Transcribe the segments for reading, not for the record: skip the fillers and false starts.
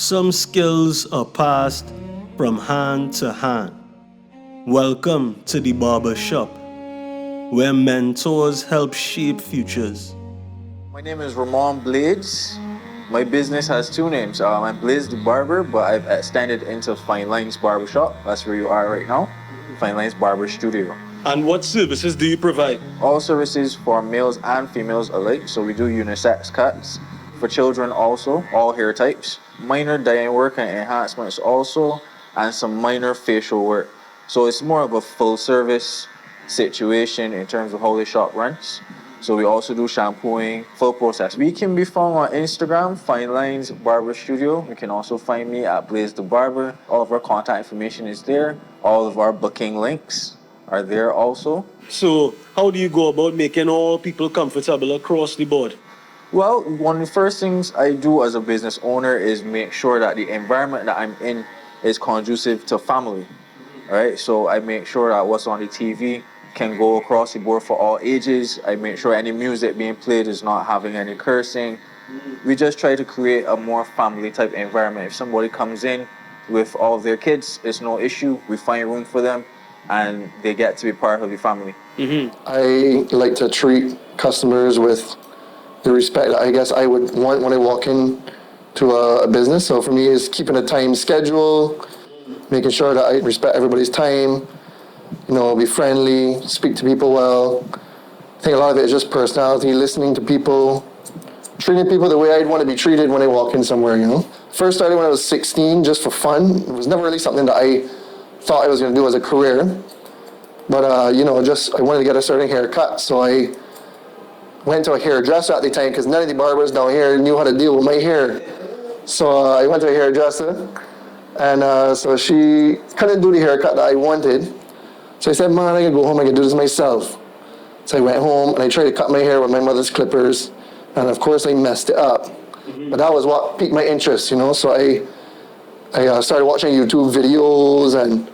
Some skills are passed from hand to hand. Welcome to the Barbershop, where mentors help shape futures. My name is Ramon Blades. My business has two names. I'm Blades the Barber, but I've extended into Fine Lines Barbershop. That's where you are right now. Fine Lines Barber Studio. And what services do you provide? All services for males and females alike. So we do unisex cuts. For children also, all hair types. Minor dyeing work and enhancements also, and some minor facial work. So it's more of a full service situation in terms of how the shop runs. So we also do shampooing, full process. We can be found on Instagram, Fine Lines Barber Studio. You can also find me at Blaze the Barber. All of our contact information is there. All of our booking links are there also. So how do you go about making all people comfortable across the board? Well, one of the first things I do as a business owner is make sure that the environment that I'm in is conducive to family. All right, so I make sure that what's on the TV can go across the board for all ages. I make sure any music being played is not having any cursing. We just try to create a more family type environment. If somebody comes in with all of their kids, it's no issue. We find room for them and they get to be part of the family. I like to treat customers with the respect that I guess I would want when I walk in to a business. So for me, it's keeping a time schedule, making sure that I respect everybody's time, be friendly, speak to people well. I think a lot of it is just personality, listening to people, treating people the way I'd want to be treated when I walk in somewhere, First started when I was 16, just for fun. It was never really something that I thought I was going to do as a career. But, I wanted to get a certain haircut, so I went to a hairdresser at the time because none of the barbers down here knew how to deal with my hair. So I went to a hairdresser, and so she couldn't do the haircut that I wanted. So I said, man, I can go home, I can do this myself. So I went home and I tried to cut my hair with my mother's clippers, and of course I messed it up. But that was what piqued my interest, So I started watching YouTube videos, and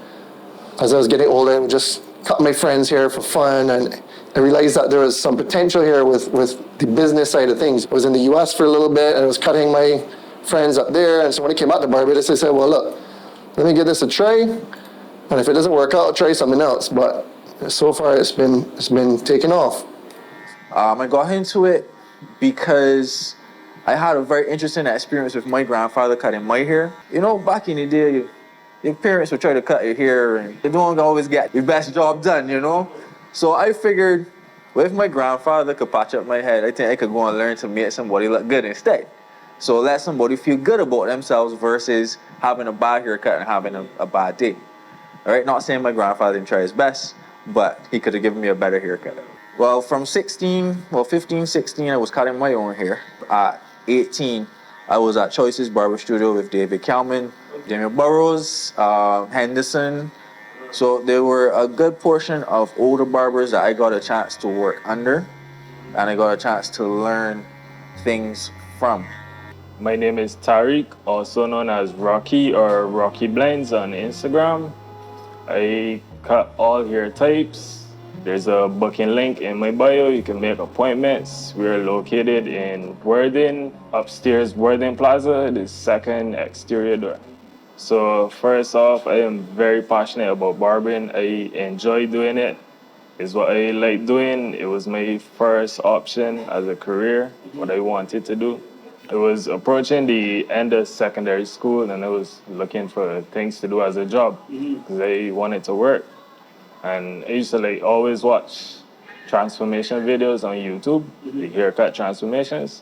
as I was getting older, I would just cut my friends' hair for fun, and I realized that there was some potential here with the business side of things. I was in the US for a little bit, and I was cutting my friends up there, and so when I came out to Barbados, I said, well, look, let me give this a try, and if it doesn't work out, I'll try something else. But so far, it's been taking off. I got into it because I had a very interesting experience with my grandfather cutting my hair. Back in the day, your parents would try to cut your hair, and they don't always get the best job done, So I figured, well, if my grandfather could patch up my head, I think I could go and learn to make somebody look good instead. So let somebody feel good about themselves versus having a bad haircut and having a bad day. All right, not saying my grandfather didn't try his best, but he could have given me a better haircut. Well, from 15, 16, I was cutting my own hair. At 18, I was at Choices Barber Studio with David Kalman, Daniel Burrows, Henderson. So there were a good portion of older barbers that I got a chance to work under, and I got a chance to learn things from. My name is Tariq, also known as Rocky or Rocky Blends on Instagram. I cut all hair types. There's a booking link in my bio. You can make appointments. We're located in Worthing, upstairs Worthing Plaza, the second exterior door. So first off, I am very passionate about barbering. I enjoy doing it. It's what I like doing. It was my first option as a career, what I wanted to do. I was approaching the end of secondary school, and I was looking for things to do as a job because I wanted to work. And I used to always watch transformation videos on YouTube, the haircut transformations.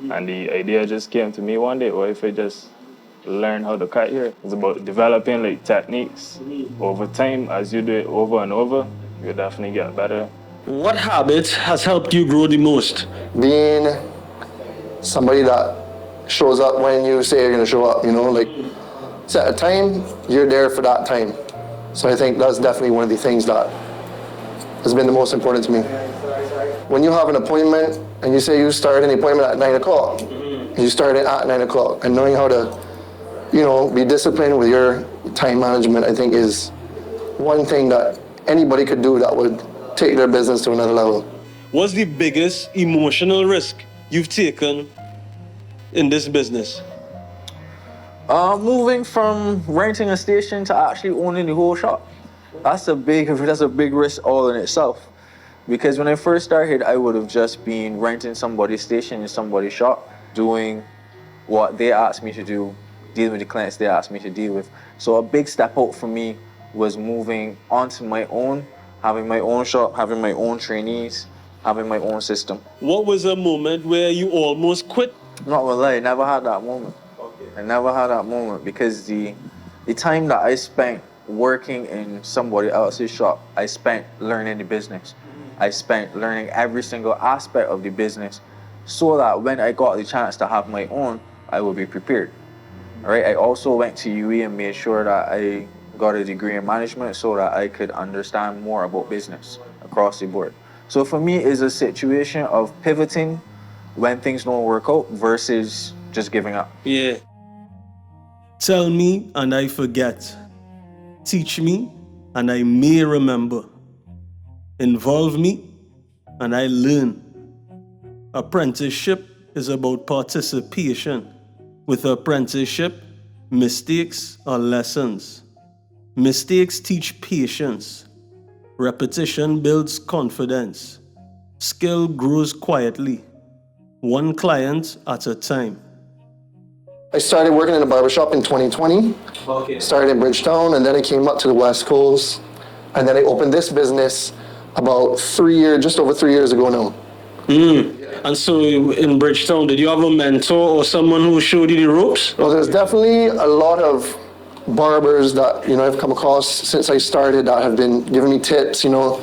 And the idea just came to me one day, what if I just learn how to cut hair? It's about developing techniques over time. As you do it over and over, you'll definitely get better. What habit has helped you grow the most? Being somebody that shows up when you say you're going to show up, set a time, you're there for that time. So I think that's definitely one of the things that has been the most important to me. When you have an appointment and you say you start an appointment at 9 o'clock, you start it at 9 o'clock, and knowing how to be disciplined with your time management, I think, is one thing that anybody could do that would take their business to another level. What's the biggest emotional risk you've taken in this business? Moving from renting a station to actually owning the whole shop. That's a big risk all in itself. Because when I first started, I would have just been renting somebody's station in somebody's shop, doing what they asked me to do, dealing with the clients they asked me to deal with. So a big step out for me was moving onto my own, having my own shop, having my own trainees, having my own system. What was a moment where you almost quit? Not gonna lie, I never had that moment. I never had that moment because the time that I spent working in somebody else's shop, I spent learning the business. I spent learning every single aspect of the business so that when I got the chance to have my own, I would be prepared. All right. I also went to UE and made sure that I got a degree in management so that I could understand more about business across the board. So for me, it's a situation of pivoting when things don't work out versus just giving up. Yeah. Tell me and I forget. Teach me and I may remember. Involve me and I learn. Apprenticeship is about participation. With apprenticeship, mistakes are lessons. Mistakes teach patience. Repetition builds confidence. Skill grows quietly, one client at a time. I started working in a barbershop in 2020. Started in Bridgetown, and then I came up to the West Coast. And then I opened this business about just over 3 years ago now. And so in Bridgetown, did you have a mentor or someone who showed you the ropes? Well, there's definitely a lot of barbers that, I've come across since I started that have been giving me tips. The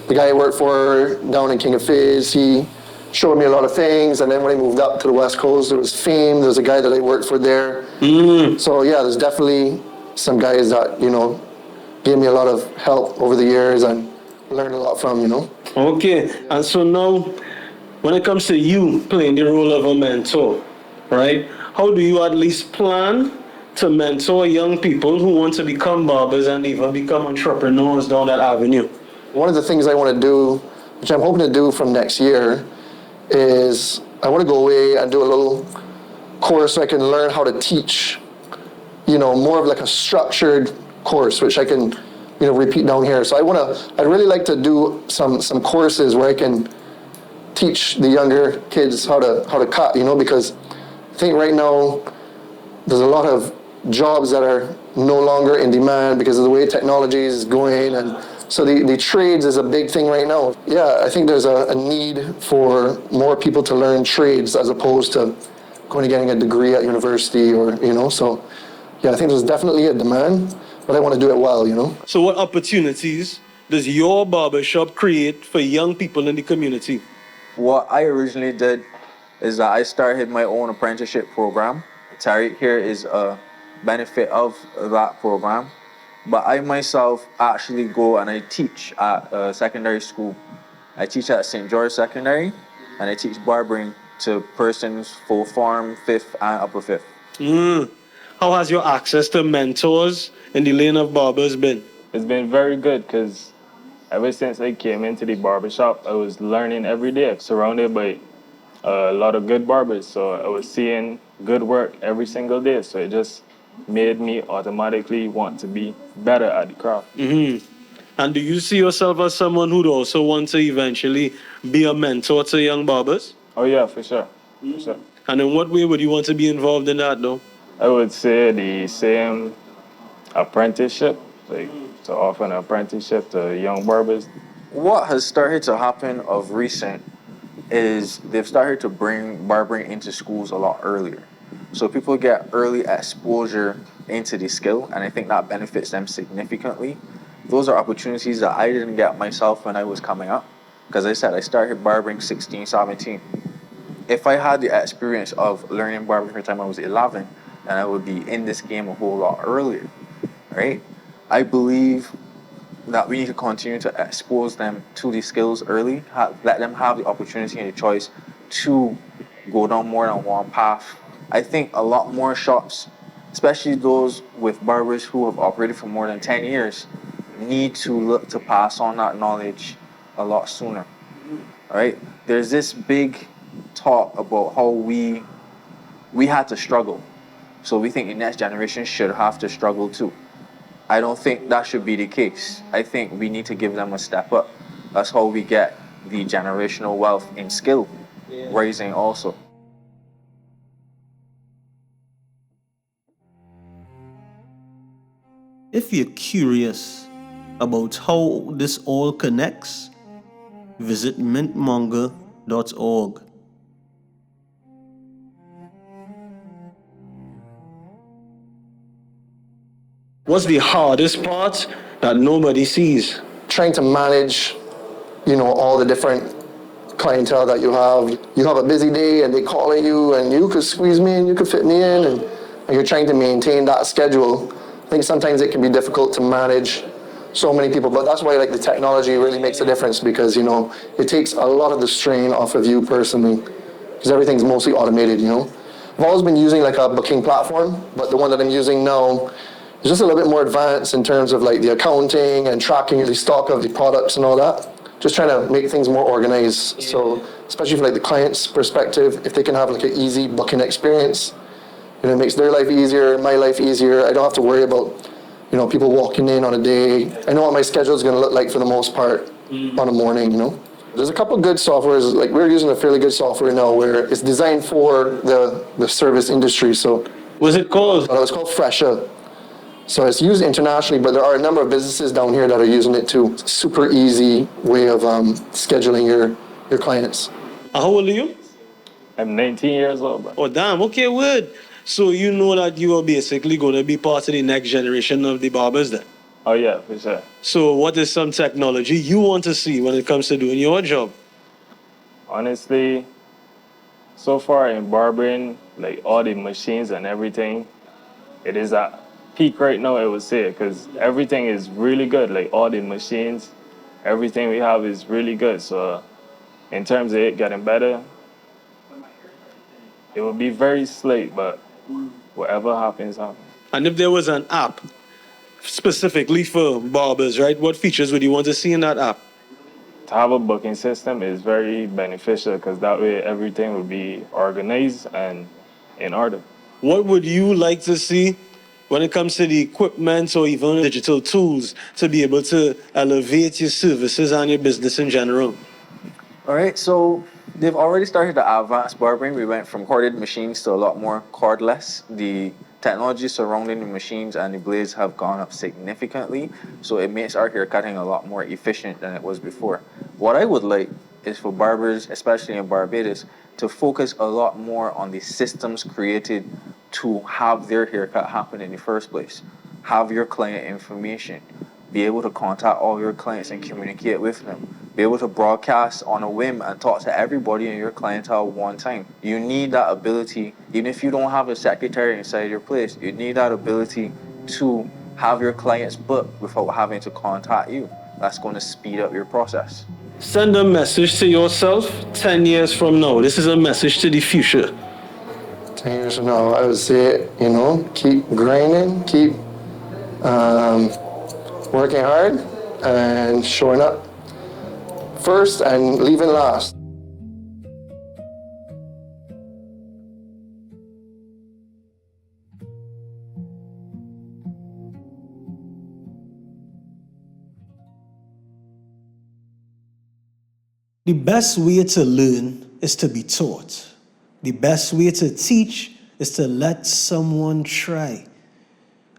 guy I worked for down in King of Fays, he showed me a lot of things. And then when I moved up to the West Coast, there was Fame. There was a guy that I worked for there. So yeah, there's definitely some guys that, gave me a lot of help over the years and learned a lot from. Okay, and so now, when it comes to you playing the role of a mentor, right? How do you at least plan to mentor young people who want to become barbers and even become entrepreneurs down that avenue? One of the things I want to do, which I'm hoping to do from next year, is I want to go away and do a little course so I can learn how to teach, more of like a structured course, which I can, repeat down here. So I'd really like to do some courses where I can teach the younger kids how to cut, because I think right now there's a lot of jobs that are no longer in demand because of the way technology is going, and so the trades is a big thing right now. Yeah, I think there's a need for more people to learn trades as opposed to going and getting a degree at university or, so yeah, I think there's definitely a demand, but I want to do it well, So what opportunities does your barbershop create for young people in the community? What I originally did is that I started my own apprenticeship program. Tariq here is a benefit of that program. But I myself actually go and I teach at a secondary school. I teach at St. George Secondary, and I teach barbering to persons full form, 5th and upper 5th. How has your access to mentors in the lane of barbers been? It's been very good because ever since I came into the barbershop, I was learning every day, surrounded by a lot of good barbers. So I was seeing good work every single day. So it just made me automatically want to be better at the craft. And do you see yourself as someone who'd also want to eventually be a mentor to young barbers? Oh yeah, for sure. For sure. And in what way would you want to be involved in that though? I would say the same apprenticeship, like to offer an apprenticeship to young barbers. What has started to happen of recent is they've started to bring barbering into schools a lot earlier. So people get early exposure into the skill, and I think that benefits them significantly. Those are opportunities that I didn't get myself when I was coming up. Because I said I started barbering 16, 17. If I had the experience of learning barbering from the time I was 11, then I would be in this game a whole lot earlier, right? I believe that we need to continue to expose them to these skills early, let them have the opportunity and the choice to go down more than one path. I think a lot more shops, especially those with barbers who have operated for more than 10 years, need to look to pass on that knowledge a lot sooner. All right? There's this big talk about how we had to struggle So we think the next generation should have to struggle too. I don't think that should be the case. I think we need to give them a step up. That's how we get the generational wealth in skill raising also. If you're curious about how this all connects, visit mintmonger.org. What's the hardest part that nobody sees? Trying to manage, all the different clientele that you have. You have a busy day and they calling you and you could squeeze me in, you could fit me in, and you're trying to maintain that schedule. I think sometimes it can be difficult to manage so many people, but that's why the technology really makes a difference, because it takes a lot of the strain off of you personally, because everything's mostly automated. I've always been using a booking platform, but the one that I'm using now is just a little bit more advanced in terms of the accounting and tracking the stock of the products and all that. Just trying to make things more organized. So especially from the client's perspective, if they can have an easy booking experience, it makes their life easier, my life easier. I don't have to worry about people walking in on a day. I know what my schedule is going to look like for the most part on a morning. There's a couple good softwares. We're using a fairly good software now where it's designed for the service industry. So What's it called? it's called Fresha. So it's used internationally, but there are a number of businesses down here that are using it too. It's a super easy way of scheduling your clients. How old are you? I'm 19 years old, bro. Oh, damn. Okay, word. So you know that you are basically going to be part of the next generation of the barbers then? Oh, yeah, for sure. So what is some technology you want to see when it comes to doing your job? Honestly, so far in barbering, all the machines and everything, it is at peak right now, I would say, because everything is really good. All the machines, everything we have is really good. So in terms of it getting better, it will be very slick, but whatever happens, happens. And if there was an app specifically for barbers, right, what features would you want to see in that app? To have a booking system is very beneficial, because that way everything will be organized and in order. What would you like to see when it comes to the equipment or even digital tools to be able to elevate your services and your business in general? All right, so they've already started the advanced barbering. We went from corded machines to a lot more cordless. The technology surrounding the machines and the blades have gone up significantly, so it makes our hair cutting a lot more efficient than it was before. What I would like is for barbers, especially in Barbados, to focus a lot more on the systems created to have their haircut happen in the first place. Have your client information. Be able to contact all your clients and communicate with them. Be able to broadcast on a whim and talk to everybody in your clientele one time. You need that ability, even if you don't have a secretary inside your place, you need that ability to have your clients booked without having to contact you. That's going to speed up your process. Send a message to yourself 10 years from now. This is a message to the future. 10 years from now, I would say, keep grinding, keep working hard and showing up first and leaving last. The best way to learn is to be taught. The best way to teach is to let someone try.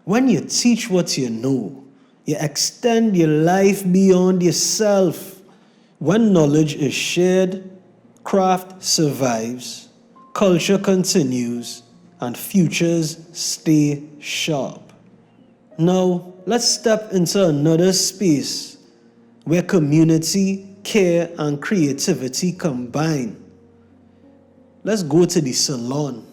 When you teach what you know, you extend your life beyond yourself. When knowledge is shared, craft survives, culture continues, and futures stay sharp. Now, let's step into another space where community, care, and creativity combine. Let's go to the salon.